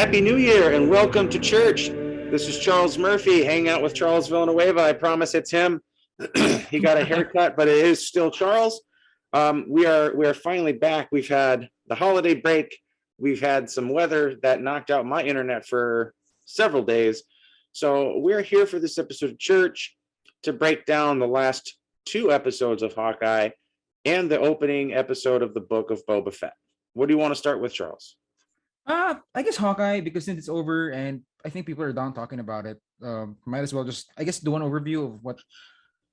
Happy New Year and welcome to church. This is Charles Murphy hanging out with Charles Villanueva. I promise it's him. He got a haircut, but it is still Charles. We are finally back. We've had the holiday break. We've had some weather that knocked out my internet for several days. So we're here for this episode of church to break down the last two episodes of Hawkeye and the opening episode of the book of Boba Fett. What do you want to start with, Charles? I guess Hawkeye, because since it's over and I think people are done talking about it, might as well just, I guess, do an overview of what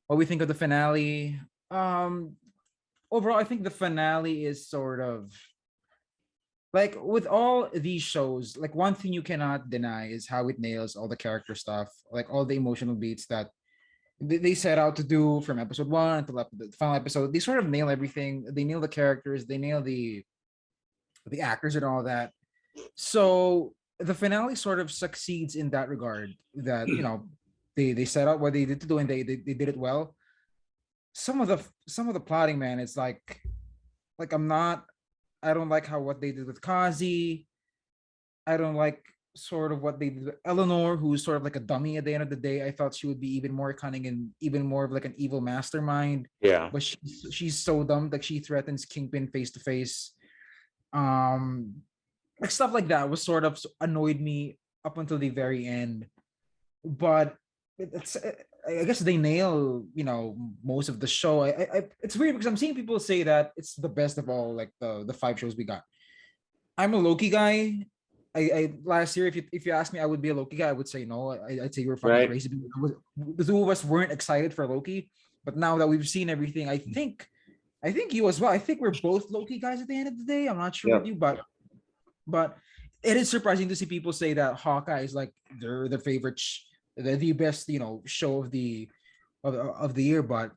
we think of the finale. Overall, I think the finale is sort of like with all these shows, like one thing you cannot deny is how it nails all the character stuff, like all the emotional beats that they set out to do from episode one to the final episode. They sort of nail everything. They nail the characters, they nail the actors and all that. So the finale sort of succeeds in that regard, that they set out what they did to do and they did it well. Some of the plotting, man, it's like I don't like how what they did with Kazi. I don't like sort of what they did with Eleanor, who's sort of like a dummy at the end of the day. I thought she would be even more cunning and even more of like an evil mastermind. Yeah. But she's so dumb that she threatens Kingpin face to face. Like stuff like that was sort of annoyed me up until the very end. But it's I guess they nail most of the show. It's weird because I'm seeing people say that it's the best of all, like the five shows we got. I'm a Loki guy. I last year, if you ask me, I would be a Loki guy. I would say no. I'd say you were fucking crazy. The two of us weren't excited for Loki, but now that we've seen everything, I think you as well. I think we're both Loki guys at the end of the day. I'm not sure with you, but it is surprising to see people say that Hawkeye is like their favorite, the best show of the year. But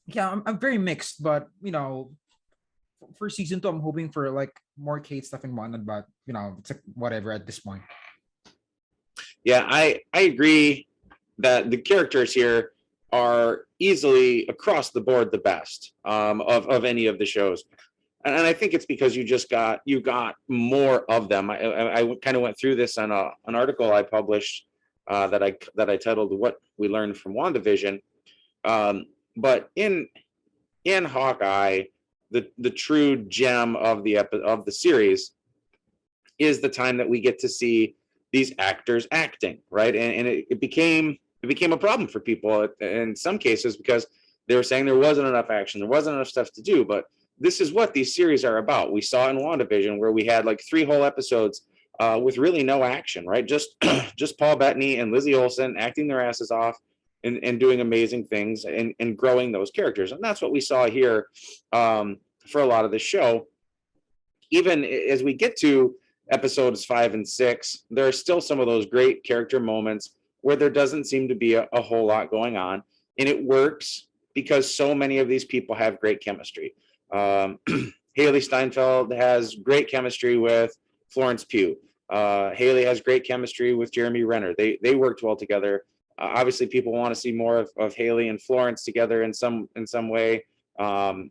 yeah, I'm very mixed. But for season 2, I'm hoping for like more Kate stuff and whatnot. But it's like whatever at this point. Yeah, I agree that the characters here are easily across the board the best of any of the shows. And I think it's because you got more of them. I kind of went through this on an article I published that I titled "What We Learned from WandaVision." But in Hawkeye, the true gem of the series is the time that we get to see these actors acting, right? And it became a problem for people in some cases because they were saying there wasn't enough action, there wasn't enough stuff to do, but this is what these series are about. We saw in WandaVision where we had like 3 whole episodes with really no action, right? Just Paul Bettany and Lizzie Olsen acting their asses off and doing amazing things and growing those characters. And that's what we saw here for a lot of the show. Even as we get to episodes 5 and 6, there are still some of those great character moments where there doesn't seem to be a whole lot going on. And it works because so many of these people have great chemistry. Haley Steinfeld has great chemistry with Florence Pugh. Haley has great chemistry with Jeremy Renner. They worked well together. Obviously, people want to see more of Haley and Florence together in some way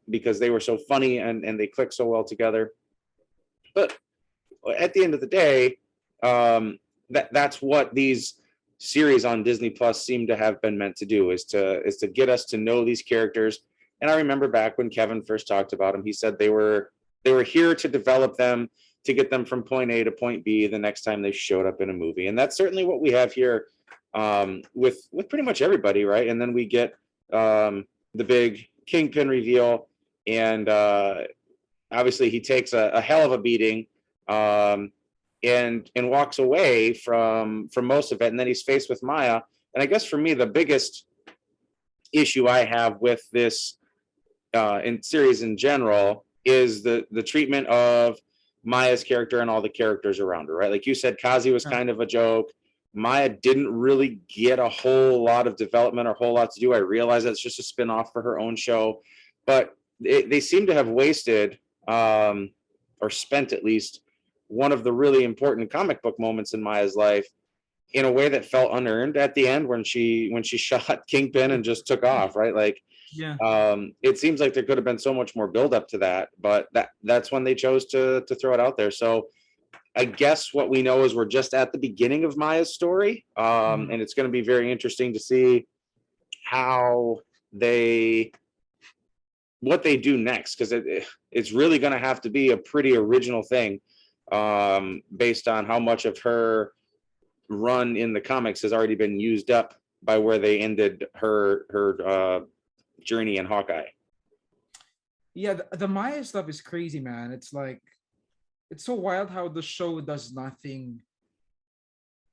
because they were so funny and they clicked so well together. But at the end of the day, that's what these series on Disney Plus seem to have been meant to do, is to get us to know these characters. And I remember back when Kevin first talked about them, he said they were here to develop them, to get them from point A to point B the next time they showed up in a movie. And that's certainly what we have here with pretty much everybody, right? And then we get the big Kingpin reveal, and obviously he takes a hell of a beating and walks away from most of it. And then he's faced with Maya. And I guess for me, the biggest issue I have with this in series in general is the treatment of Maya's character and all the characters around her, right? Like you said, Kazi was kind of a joke. Maya didn't really get a whole lot of development or a whole lot to do. I realize that's just a spin-off for her own show, but they seem to have wasted or spent at least one of the really important comic book moments in Maya's life in a way that felt unearned at the end when she shot Kingpin and just took off, right? Like, Yeah. It seems like there could have been so much more build up to that, but that's when they chose to throw it out there. So I guess what we know is we're just at the beginning of Maya's story, and it's going to be very interesting to see how what they do next, because it's really going to have to be a pretty original thing, based on how much of her run in the comics has already been used up by where they ended her journey in Hawkeye. Yeah, the Maya stuff is crazy, man. It's like it's so wild how the show does nothing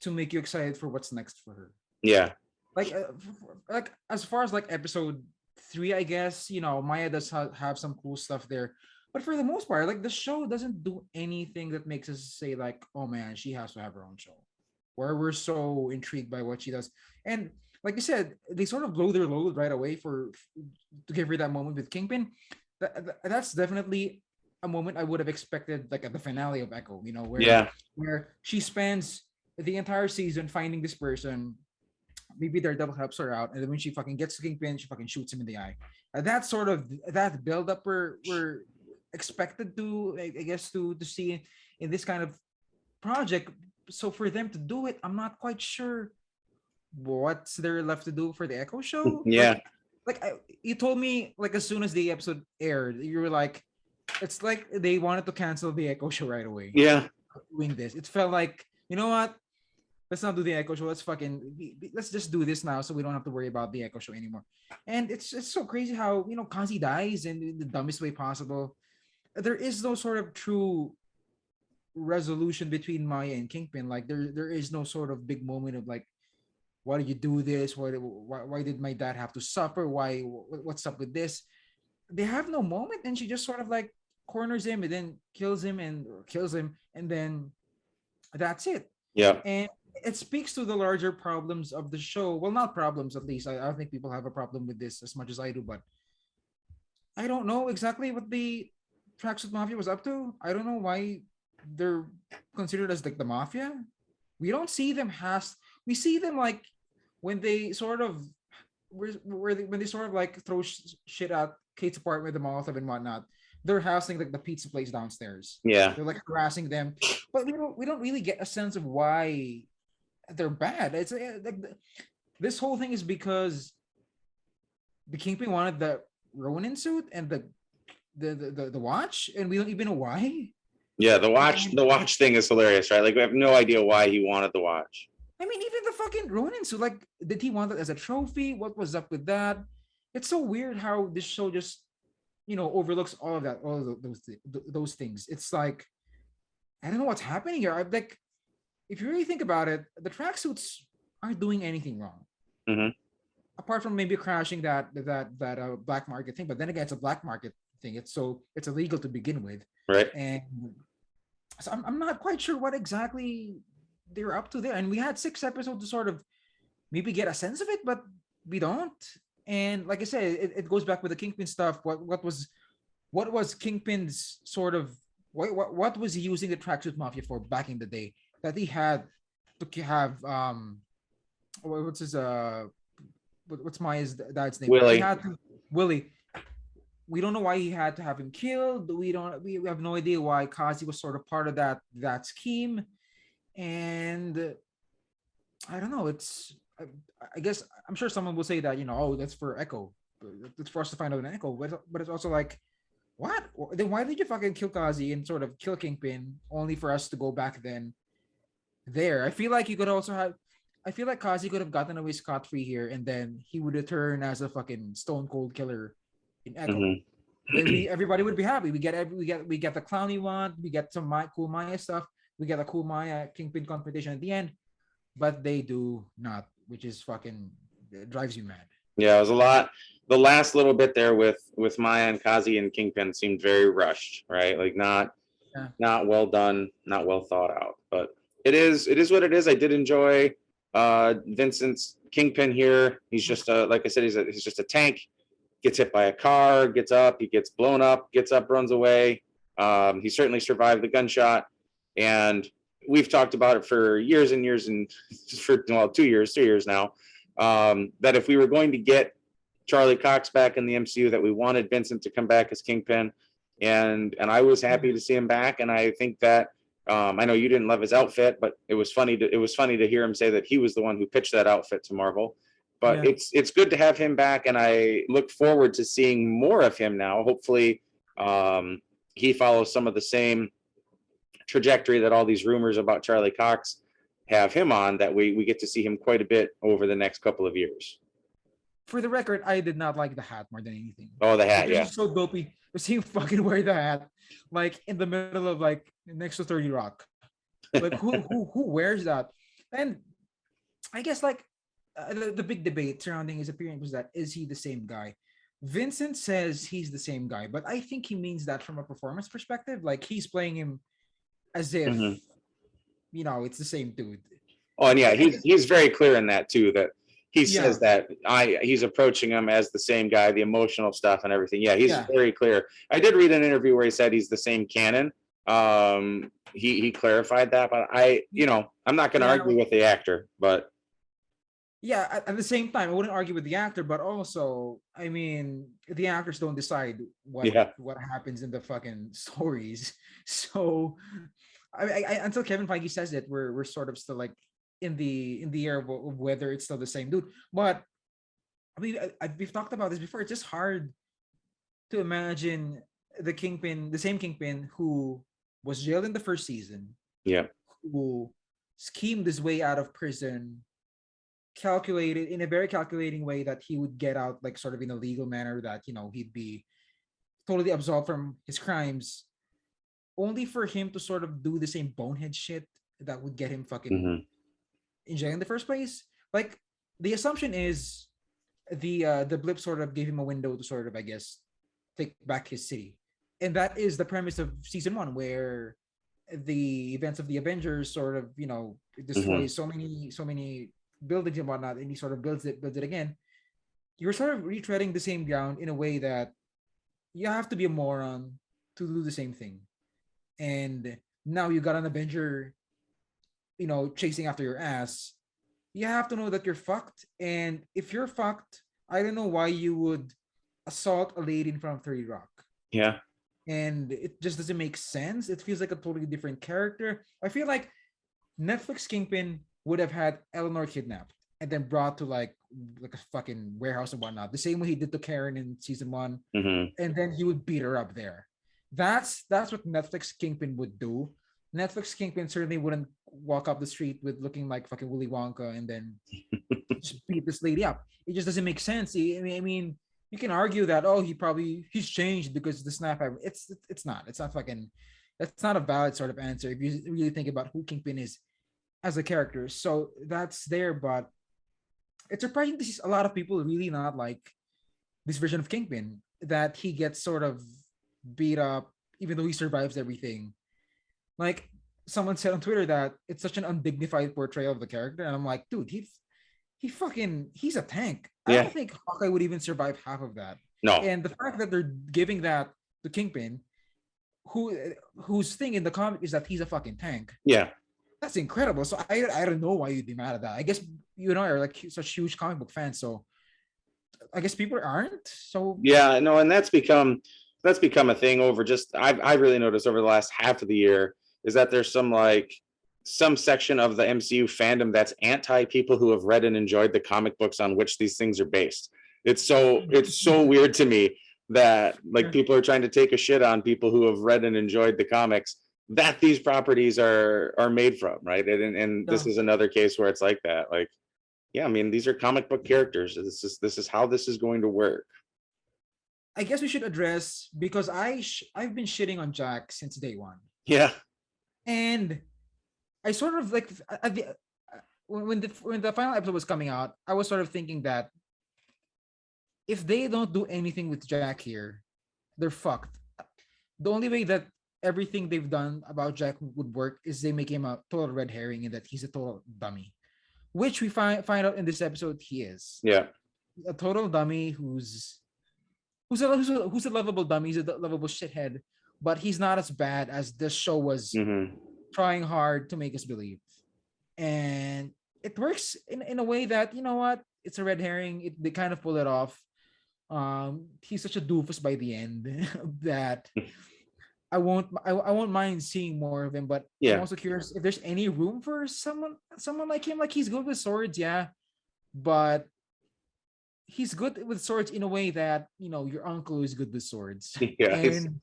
to make you excited for what's next for her. Yeah. Like as far as like episode 3, I guess, Maya does have some cool stuff there, but for the most part, like the show doesn't do anything that makes us say like, oh man, she has to have her own show, where we're so intrigued by what she does. And like you said, they sort of blow their load right away to give her that moment with Kingpin. That's definitely a moment I would have expected, like at the finale of Echo, where she spends the entire season finding this person. Maybe Daredevil helps her out, and then when she fucking gets to Kingpin, she fucking shoots him in the eye. That's sort of that build up we're expected to, I guess, to see in this kind of project. So for them to do it, I'm not quite sure what's there left to do for the Echo show. Yeah. You told me like as soon as the episode aired, you were like, it's like they wanted to cancel the Echo show right away. Yeah. Doing this, it felt like, you know what? Let's not do the Echo show. Let's just do this now, so we don't have to worry about the Echo show anymore. And it's so crazy how Kazi dies in the dumbest way possible. There is no sort of true resolution between Maya and Kingpin. Like there is no sort of big moment of like, why did you do this? Why did my dad have to suffer? What's up with this? They have no moment, and she just sort of like corners him and then kills him, and then that's it. Yeah. And it speaks to the larger problems of the show. Well, not problems, at least. I don't think people have a problem with this as much as I do, but I don't know exactly what the Tracksuit Mafia was up to. I don't know why they're considered as like the mafia. We don't see them we see them like when they sort of when they sort of like throw shit at Kate's apartment, the Molotov and whatnot. They're housing like the pizza place downstairs. Yeah. They're like harassing them, but we don't really get a sense of why they're bad. It's like this whole thing is because the Kingpin wanted the Ronin suit and the watch, and we don't even know why. Yeah, the watch thing is hilarious, right? Like we have no idea why he wanted the watch. I mean, even the fucking Ronin suit, like, did he want it as a trophy? What was up with that? It's so weird how this show just, overlooks all of that, all of those things. It's like, I don't know what's happening here. I'm like, if you really think about it, the tracksuits aren't doing anything wrong. Mm-hmm. Apart from maybe crashing that black market thing, but then again, it's a black market thing. It's illegal to begin with, right? And so I'm not quite sure what exactly they're up to there. And we had 6 episodes to sort of maybe get a sense of it, but we don't. And like I said, it goes back with the Kingpin stuff. What was Kingpin's sort of what was he using the Tracksuit Mafia for back in the day that he had to have what's Maya's dad's name? Willie. Willie. We don't know why he had to have him killed. We have no idea why Kazi was sort of part of that scheme. And I don't know. I guess I'm sure someone will say that, that's for Echo. It's for us to find out an Echo. But it's also like, what? Then why did you fucking kill Kazi and sort of kill Kingpin only for us to go back then there? I feel like you could also have. I feel like Kazi could have gotten away scot-free here, and then he would return as a fucking stone cold killer in Echo. Mm-hmm. Everybody would be happy. We get the clown we want. We get some cool Maya stuff. We get a cool Maya Kingpin competition at the end, but they do not, which is fucking drives you mad. Yeah, it was a lot. The last little bit there with Maya and Kazi and Kingpin seemed very rushed, right? Like not well done, not well thought out. But it is what it is. I did enjoy Vincent's Kingpin here. He's just like I said, he's just a tank. Gets hit by a car, gets up, he gets blown up, gets up, runs away. He certainly survived the gunshot. And we've talked about it for years and years, and for 2 years now, that if we were going to get Charlie Cox back in the MCU, that we wanted Vincent to come back as Kingpin, and I was happy to see him back. And I think that I know you didn't love his outfit, but it was funny to hear him say that he was the one who pitched that outfit to Marvel. But Yeah. it's good to have him back, and I look forward to seeing more of him now. Hopefully, he follows some of the same trajectory that all these rumors about Charlie Cox have him on. That we get to see him quite a bit over the next couple of years. For the record, I did not like the hat more than anything. Oh, the Like, hat, this yeah. is so dopey to see him fucking wear the hat, like in the middle of like next to 30 Rock. Like who wears that? And I guess like the big debate surrounding his appearance was that is he the same guy? Vincent says he's the same guy, but I think he means that from a performance perspective. Like he's playing him as if Mhm. it's the same dude. Oh, and yeah, I guess, he's very clear in that too. That he says yeah, that he's approaching him as the same guy, the emotional stuff and everything. Yeah, he's yeah. very clear. I did read an interview where he said he's the same canon. He clarified that, but I'm not going to Yeah, argue with the actor, but yeah, at the same time, I wouldn't argue with the actor, but also, I mean, the actors don't decide what yeah, what happens in the fucking stories. So, until Kevin Feige says it, we're sort of still like in the air of whether it's still the same dude. But I mean, we've talked about this before. It's just hard to imagine the same Kingpin who was jailed in the first season, yeah, who schemed his way out of prison, calculated in a very calculating way that he would get out like sort of in a legal manner, that he'd be totally absolved from his crimes, only for him to sort of do the same bonehead shit that would get him fucking hmm in jail in the first place. Like the assumption is the blip sort of gave him a window to sort of, I guess, take back his city. And that is the premise of season one, where the events of the Avengers sort of, hmm destroys so many buildings and whatnot, and he sort of builds it again. You're sort of retreading the same ground in a way that you have to be a moron to do the same thing. And now you got an Avenger, chasing after your ass. You have to know that you're fucked. And if you're fucked, I don't know why you would assault a lady in front of 30 Rock. yeah, And it just doesn't make sense. It feels like a totally different character. I feel like Netflix Kingpin would have had Eleanor kidnapped and then brought to like a fucking warehouse and whatnot, the same way he did to Karen in season one, hmm and then he would beat her up there. That's what Netflix Kingpin would do. Netflix Kingpin certainly wouldn't walk up the street with looking like fucking Willy Wonka and then just beat this lady up. It just doesn't make sense. I mean, you can argue that he's changed because the snap. It's not. It's not fucking. That's not a valid sort of answer if you really think about who Kingpin is as a character. So that's there, but it's surprising to see a lot of people really not like this version of Kingpin, that he gets sort of beat up even though he survives everything. Like someone said on Twitter that it's such an undignified portrayal of the character, and I'm like, dude, he's a tank. I yeah, don't think Hawkeye would even survive half of that. no, And the fact that they're giving that to Kingpin, whose thing in the comic is that he's a fucking tank. yeah. That's incredible. So I don't know why you'd be mad at that. I guess are like such huge comic book fans, so I guess people aren't. So Yeah, no, and that's become a thing over just I've really noticed over the last half of the year is that there's some section of the MCU fandom that's anti people who have read and enjoyed the comic books on which these things are based. It's so weird to me that like yeah, people are trying to take a shit on people who have read and enjoyed the comics that these properties are made from, right? And this yeah. is another case where it's like that. Like, yeah, I mean, these are comic book characters. This is how this is going to work. I guess we should address, because I've been shitting on Jack since day one, Yeah. and I sort of like at the when the final episode was coming out, I was sort of thinking that if they don't do anything with Jack here, they're fucked. The only way that everything they've done about Jack would work is they make him a total red herring and that he's a total dummy, which we find out in this episode he is Yeah. a total dummy who's a lovable dummy. He's a lovable shithead, but he's not as bad as this show was hmm trying hard to make us believe. And it works in a way that, you know what, it's a red herring. They kind of pull it off. He's such a doofus by the end that I won't mind seeing more of him, but I'm Yeah. also curious if there's any room for someone like him. Like he's good with swords, yeah, but he's good with swords in a way that your uncle is good with swords, Yeah. and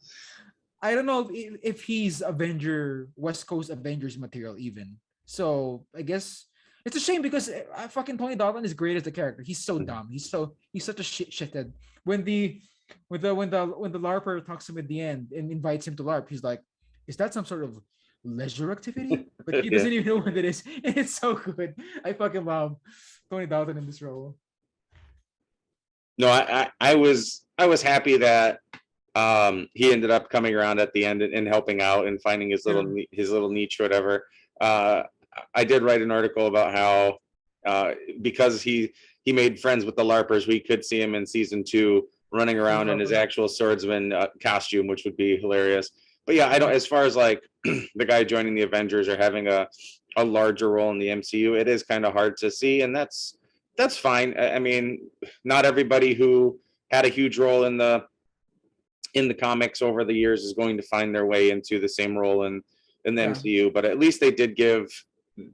I don't know if he's West Coast Avengers material even. So I guess it's a shame because fucking Tony Dalton is great as the character. He's so dumb. He's such a shithead. When the LARPer talks to him at the end and invites him to LARP, he's like, "Is that some sort of leisure activity?" But he Yeah. doesn't even know what it is. And it's so good. I fucking love Tony Dalton in this role. No, I was happy that he ended up coming around at the end and helping out and finding Yeah. his little niche or whatever. uh I did write an article about how because he made friends with the larpers, we could see him in season 2 running As a around in his LARPer. actual swordsman costume, which would be hilarious. But yeah, I don't, as far as like the guy joining the Avengers or having a larger role in the MCU, it is kind of hard to see, and that's fine. I mean, not everybody who had a huge role in the comics over the years is going to find their way into the same role in the Yeah. MCU, but at least they did give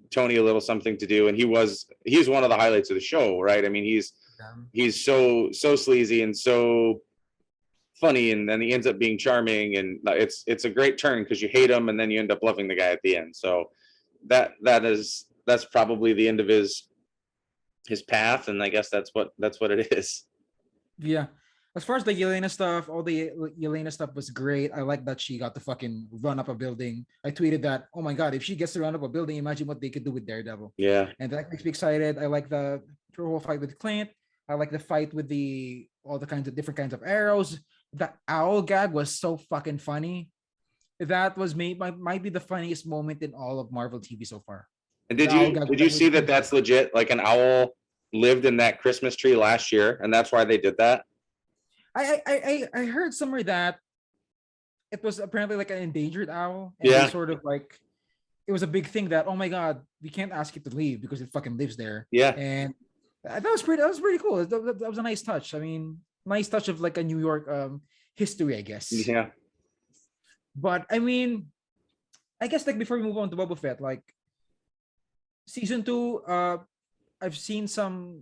Tony a little something to do, and he's one of the highlights of the show, right? I mean, he's so sleazy and so funny, and then he ends up being charming, and it's a great turn because you hate him and then you end up loving the guy at the end. So that's probably the end of his path, and I guess that's what it is. Yeah. As far as the Yelena stuff, all the Yelena stuff was great. I like that she got to fucking run up a building. I tweeted that, oh my God, if she gets to run up a building, imagine what they could do with Daredevil. Yeah. And that makes me excited. I like the whole fight with Clint. I like the fight with all the kinds of different kinds of arrows. The owl gag was so fucking funny. That was might be the funniest moment in all of Marvel TV so far. And The did owl you gag did you see with that Clint. that's legit? Like an owl lived in that Christmas tree last year, and that's why they did that. I heard somewhere that it was apparently like an endangered owl, and they Yeah. sort of like it was a big thing that, oh my God, we can't ask it to leave because it fucking lives there. Yeah. And that was pretty cool. That was a nice touch. I mean, nice touch of like a New York history, I guess. Yeah. But I mean, I guess like before we move on to Boba Fett, like season 2, I've seen some,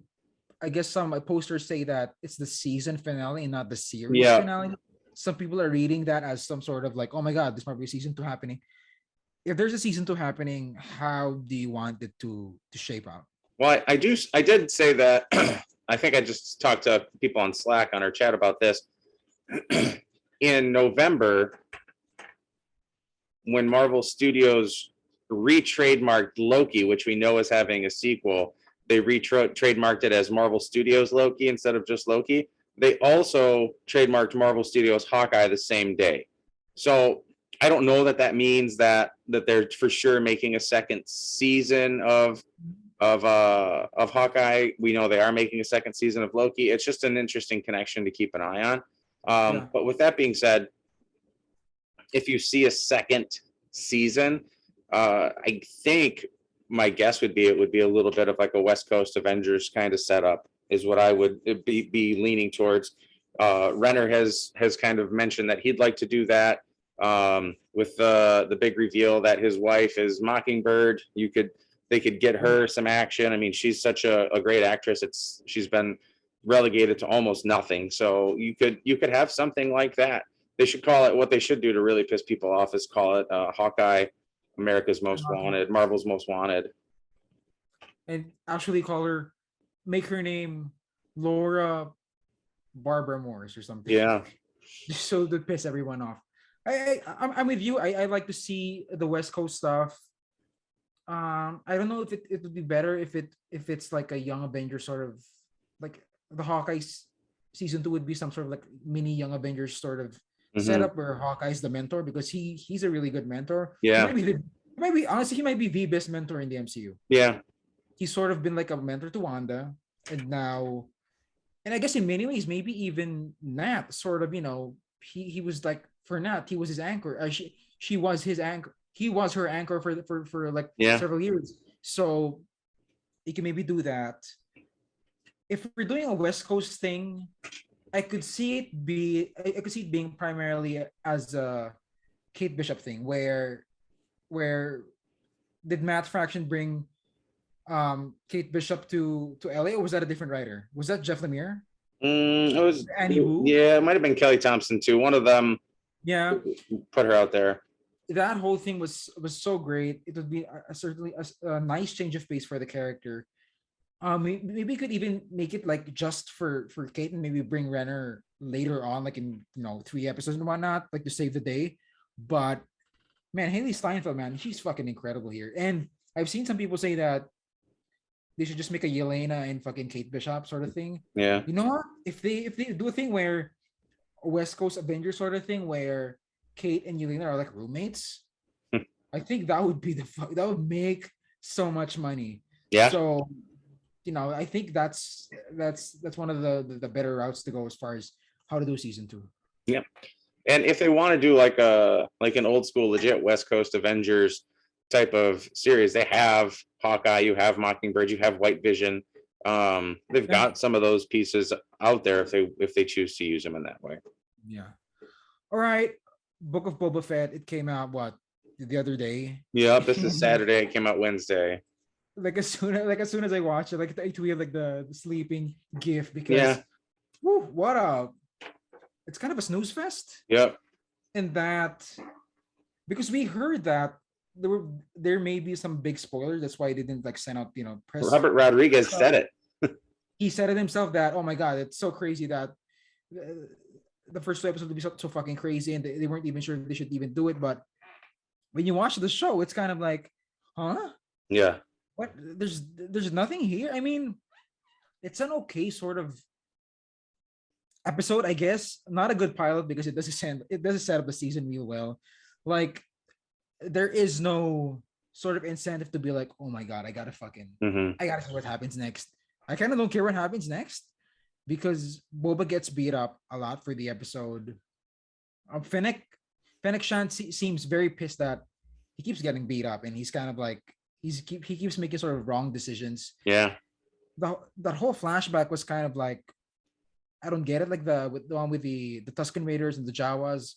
I guess some posters say that it's the season finale and not the series Yeah. finale. Some people are reading that as some sort of like, oh my God, this might be season 2 happening. If there's a season 2 happening, how do you want it to shape out? Well, I did say that. I think I just talked to people on Slack on our chat about this. In November, when Marvel Studios re-trademarked Loki, which we know is having a sequel, they trademarked it as Marvel Studios Loki instead of just Loki. They also trademarked Marvel Studios Hawkeye the same day. So I don't know that means that they're for sure making a second season of Hawkeye. We know they are making a second season of Loki. It's just an interesting connection to keep an eye on. Yeah. But with that being said, if you see a second season, I think my guess would be it would be a little bit of like a West Coast Avengers kind of setup is what I would be leaning towards. Renner has kind of mentioned that he'd like to do that with the big reveal that his wife is Mockingbird. They could get her some action. I mean, she's such a great actress. She's been relegated to almost nothing. So you could have something like that. They should call it, what they should do to really piss people off is call it Hawkeye, America's Most Wanted, Marvel's Most Wanted. And actually make her name Laura Barbara Morris or something. Yeah. Just so to piss everyone off. I'm with you. I like to see the West Coast stuff. I don't know if it would be better if it's like a young Avenger sort of like the Hawkeyes season 2 would be some sort of like mini young Avengers sort of setup where Hawkeye's the mentor because he's a really good mentor. Yeah. He might be the best mentor in the MCU. Yeah. He's sort of been like a mentor to Wanda, and now, and I guess in many ways, maybe even Nat sort of, he was like for Nat, he was his anchor. She was his anchor. He was her anchor for like several years. So you can maybe do that. If we're doing a West Coast thing, I could see it being primarily as a Kate Bishop thing where did Matt Fraction bring Kate Bishop to LA, or was that a different writer? Was that Jeff Lemire? It was, Annie Wu? yeah, it might have been Kelly Thompson too. One of them Yeah. put her out there. That whole thing was so great. It would be certainly a nice change of pace for the character. Maybe we could even make it like just for Kate, and maybe bring Renner later on, like in 3 episodes and whatnot, like to save the day. But man, Haley Steinfeld, man, she's fucking incredible here. And I've seen some people say that they should just make a Yelena and fucking Kate Bishop sort of thing. Yeah. You know what? If they do a thing where a West Coast Avengers sort of thing where Kate and Yelena are like roommates, I think that would be that would make so much money. Yeah. So, I think that's one of the better routes to go as far as how to do season 2. Yeah. And if they want to do like an old school legit West Coast Avengers type of series, they have Hawkeye, you have Mockingbird, you have White Vision. They've got some of those pieces out there if they choose to use them in that way. Yeah. All right. Book of Boba Fett. It came out the other day. Yep, this is Saturday. It came out Wednesday. Like as soon as I watch it, like I tweeted like the sleeping gif because it's kind of a snooze fest. Yep. And that because we heard that there may be some big spoilers. That's why they didn't like send out press. Robert Rodriguez said it. He said it himself that, oh my god, it's so crazy that the first 2 episodes would be so fucking crazy, and they weren't even sure if they should even do it. But when you watch the show, it's kind of like, huh? Yeah. What? There's nothing here. I mean, it's an okay sort of episode, I guess. Not a good pilot because it doesn't set up the season real well. Like, there is no sort of incentive to be like, oh my god, I gotta see what happens next. I kind of don't care what happens next because Boba gets beat up a lot for the episode. Fennec Shand seems very pissed that he keeps getting beat up, and he's kind of like he keeps making sort of wrong decisions. Yeah. That whole flashback was kind of like, I don't get it. Like the one with the Tusken Raiders and the Jawas,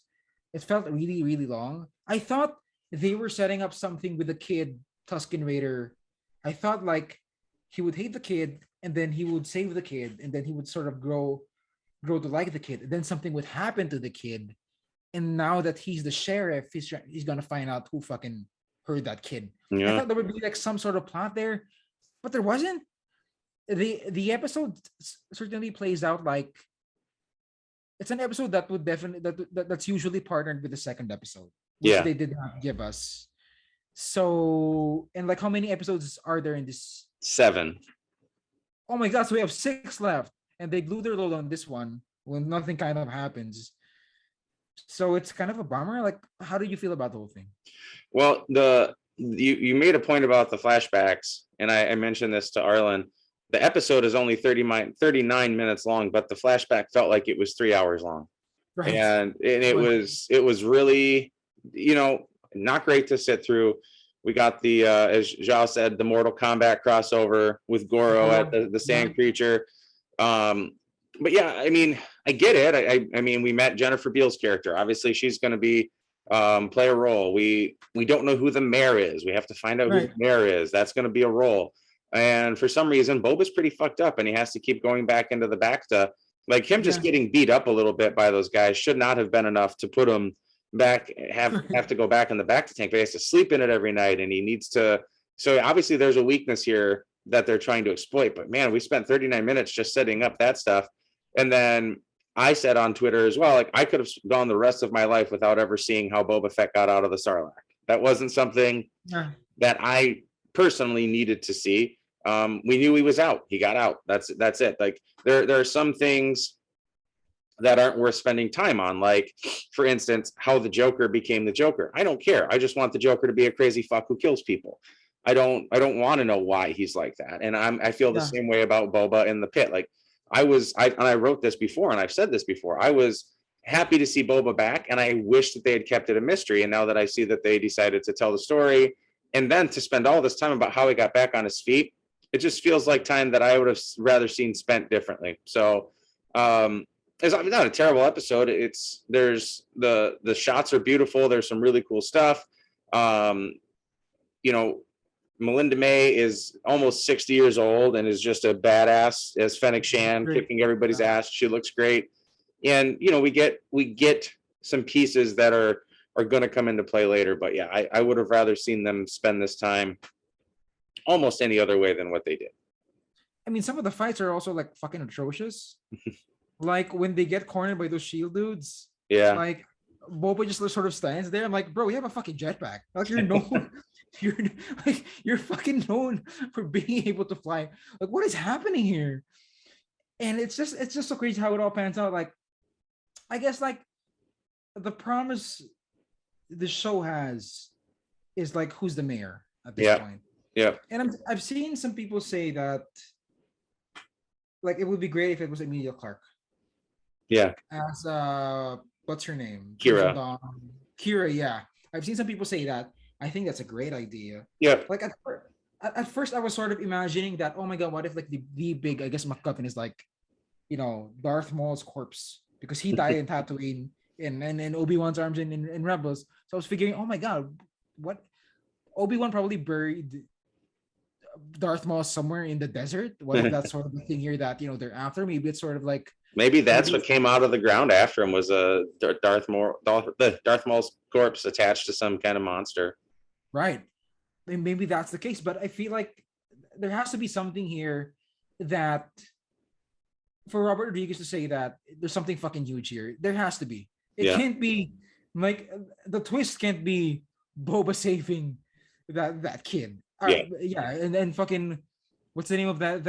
it felt really, really long. I thought they were setting up something with the kid Tusken Raider. I thought like he would hate the kid, and then he would save the kid, and then he would sort of grow to like the kid. And then something would happen to the kid, and now that he's the sheriff, he's gonna find out who fucking hurt that kid. Yeah. I thought there would be like some sort of plot there, but there wasn't. The episode certainly plays out like it's an episode that would definitely that's usually partnered with the second episode, which they did not give us. So, and like how many episodes are there in this? 7. Oh my god, so we have 6 left, and they blew their load on this one when nothing kind of happens. So it's kind of a bummer. Like, how do you feel about the whole thing? Well, you made a point about the flashbacks, and I mentioned this to Arlen. The episode is only 39 minutes long, but the flashback felt like it was 3 hours long. Right. And it was really, not great to sit through. We got the, as Zhao said, the Mortal Kombat crossover with Goro at the Sand Creature. But yeah, I mean, I get it. I mean, we met Jennifer Beals' character. Obviously, she's going to be play a role. We don't know who the mayor is. We have to find out who the mayor is. That's going to be a role. And for some reason, Boba's pretty fucked up, and he has to keep going back into the Bacta. Like him just getting beat up a little bit by those guys should not have been enough to put him back, have to go back in the Bacta tank. But he has to sleep in it every night, and he needs to. So obviously, there's a weakness here that they're trying to exploit. But man, we spent 39 minutes just setting up that stuff, and then I said on Twitter as well, like I could have gone the rest of my life without ever seeing how Boba Fett got out of the Sarlacc. That wasn't something that I personally needed to see. We knew he was out. He got out. That's it. Like there are some things that aren't worth spending time on. Like, for instance, how the Joker became the Joker. I don't care. I just want the Joker to be a crazy fuck who kills people. I don't want to know why he's like that. And I feel the same way about Boba in the pit. Like I wrote this before, and I've said this before. I was happy to see Boba back, and I wish that they had kept it a mystery. And now that I see that they decided to tell the story, and then to spend all this time about how he got back on his feet, it just feels like time that I would have rather seen spent differently. So it's not a terrible episode. It's there's the shots are beautiful. There's some really cool stuff. Um, you know, Melinda May is almost 60 years old and is just a badass as Fennec Shan, Great. kicking everybody's ass. She looks great. And we get some pieces that are going to come into play later. But yeah, I would have rather seen them spend this time almost any other way than what they did. I mean, some of the fights are also like fucking atrocious. Like when they get cornered by those shield dudes. Yeah. Like Boba just sort of stands there. I'm like, bro, you have a fucking jetpack. Like you're known, you're fucking known for being able to fly. Like what is happening here? And it's just so crazy how it all pans out. Like, I guess like the promise the show has is like who's the mayor at this point. Yeah. And I've seen some people say that like it would be great if it was Emilia Clarke. Yeah. As what's her name? Kira. Kira, yeah. I've seen some people say that. I think that's a great idea. Yeah. Like at first I was sort of imagining that, oh my god, what if like the big, I guess MacGuffin is like, Darth Maul's corpse because he died in Tatooine in Obi-Wan's arms in Rebels. So I was figuring, oh my god, what Obi-Wan probably buried Darth Maul somewhere in the desert. What if that's sort of the thing here that they're after? Maybe it's sort of like that's what came out of the ground after him was a Darth Maul's corpse attached to some kind of monster. Right. Maybe that's the case, but I feel like there has to be something here that for Robert Rodriguez to say that there's something fucking huge here. There has to be. It can't be like the twist can't be Boba saving that kid. And then fucking what's the name of that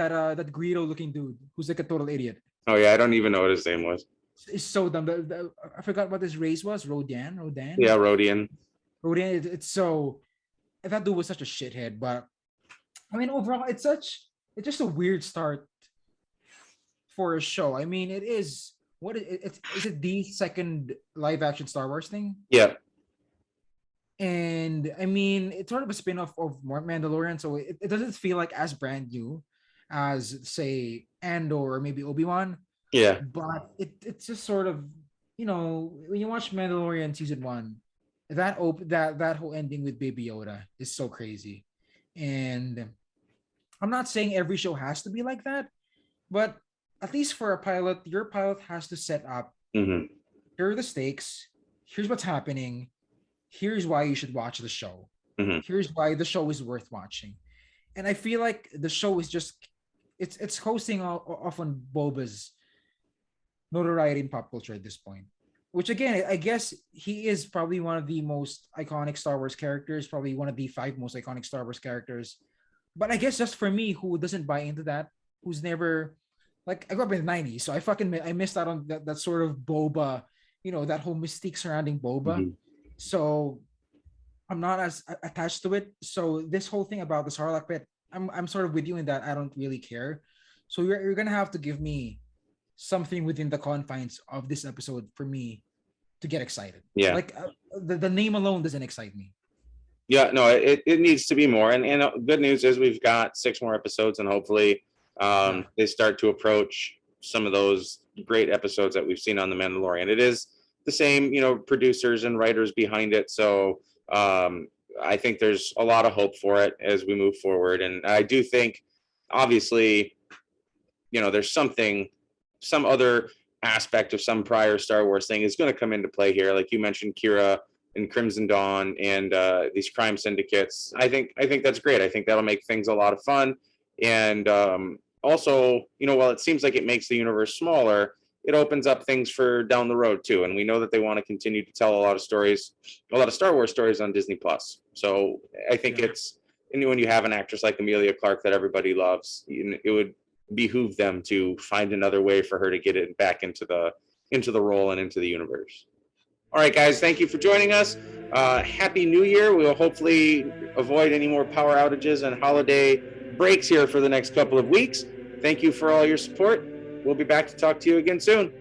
Greedo looking dude who's like a total idiot. Oh yeah, I don't even know what his name was. It's so dumb. I forgot what his race was. Rodan. Yeah, Rodian. It's so that dude was such a shithead. But I mean, overall, it's just a weird start for a show. I mean, it is is it the second live action Star Wars thing? Yeah. And I mean, it's sort of a spin-off of Mandalorian, so it doesn't feel like as brand new as say Andor or maybe Obi-Wan. Yeah. But it's just sort of, when you watch Mandalorian season 1, that whole ending with Baby Yoda is so crazy. And I'm not saying every show has to be like that, but at least for a pilot, your pilot has to set up here are the stakes, here's what's happening, here's why you should watch the show. Here's why the show is worth watching. And I feel like the show is just it's hosting off on Boba's notoriety in pop culture at this point. Which again, I guess he is probably one of the most iconic Star Wars characters, probably one of the 5 most iconic Star Wars characters. But I guess just for me, who doesn't buy into that, who's never like I grew up in the 90s, so I missed out on that sort of Boba, that whole mystique surrounding Boba. So I'm not as attached to it. So this whole thing about the Sarlacc pit, I'm sort of with you in that I don't really care. So you're gonna have to give me something within the confines of this episode for me to get excited. Yeah. Like the name alone doesn't excite me. Yeah, no, it needs to be more. And good news is we've got 6 more episodes, and hopefully they start to approach some of those great episodes that we've seen on The Mandalorian. It is the same, producers and writers behind it. So I think there's a lot of hope for it as we move forward. And I do think, obviously, there's some other aspect of some prior Star Wars thing is going to come into play here. Like you mentioned, Kira and Crimson Dawn and these crime syndicates. I think that's great. I think that'll make things a lot of fun. And also, while it seems like it makes the universe smaller, it opens up things for down the road too. And we know that they want to continue to tell a lot of Star Wars stories on Disney Plus. So I think it's, and when you have an actress like Emilia Clarke that everybody loves, it would behoove them to find another way for her to get it back into the role and into the universe. All right, guys, thank you for joining us. Happy New Year. We will hopefully avoid any more power outages and holiday breaks here for the next couple of weeks. Thank you for all your support. We'll be back to talk to you again soon.